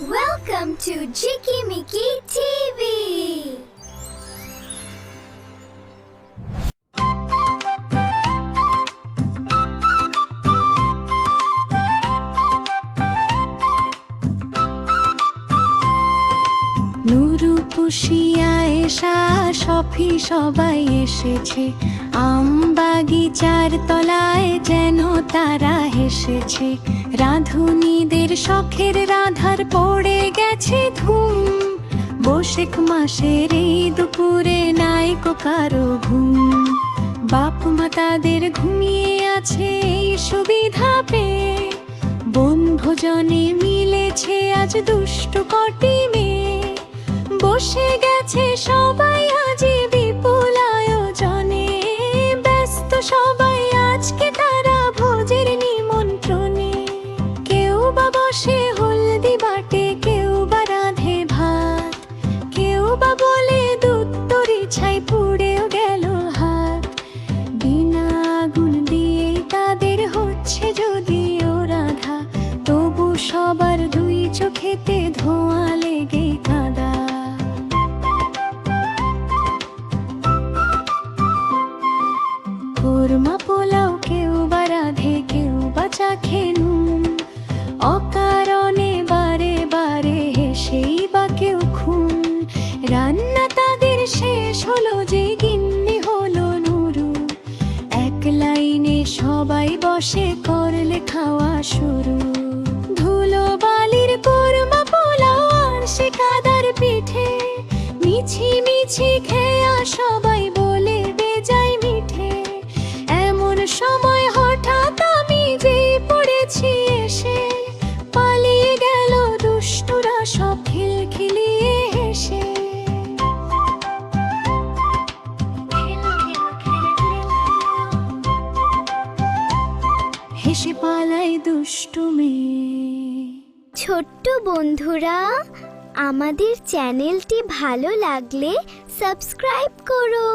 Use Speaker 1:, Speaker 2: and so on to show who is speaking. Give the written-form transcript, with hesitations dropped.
Speaker 1: Welcome to Jikki Mikki TV.
Speaker 2: Nuru পুষিয়া এসা সফি সবাই এসেছে, আম বাগিচার তলায় যেন তারা হেসেছে। রাঁধুনিদের শখের রাধার পড়ে গেছে ধুম, বৈশাখ মাসের এই দুপুরে নাইকো কারো ঘুম। বাপ মা তাদের ঘুমিয়ে আছে এই সুবিধা পেয়ে, বনভোজনে মিলেছে আজ দুষ্টু কটি মেয়ে। বসে গেছে সবাই আজি বিপুল আয়োজনে, ব্যস্ত সবাই আজকে তারা ভোজের নিমন্ত্রণে। কেউ বা বসে হলদি বাটে, কেউ বা রাঁধে ভাত, কেউ বা বলে দুধ তরি ছাই পুড়েও গেল হাত। বিনা আগুন দিয়ে তাদের হচ্ছে যদিও রাধা, তবু সবার দুই চোখেতে ধোঁয়া লেগে কাঁদা। কোরমা পোলাও কেউ বা রাধে, কেউ বা চাখে নুন, অকারণে বারে বারে হেসেই বা কেউ খুন। রান্না তাদের শেষ হলো যে গিন্নি হলো নুরু, এক লাইনে সবাই বসে করলে খাওয়া শুরু। ধুলো বালির কোরমা পোলাও আর সে কাদার পিঠে, মিছি মিছি খেয়া সবাই বলে বেজায় মিঠে। এমন সময় হঠাৎ আমি যে পড়েছি এসে, পালিয়ে গেল দুষ্টুরা সব খিলখিলিয়ে হেসে। হেসে পালায় দুষ্টু মেয়ে।
Speaker 1: ছোট্ট বন্ধুরা, আমাদের চ্যানেলটি ভালো লাগলে সাবস্ক্রাইব করো।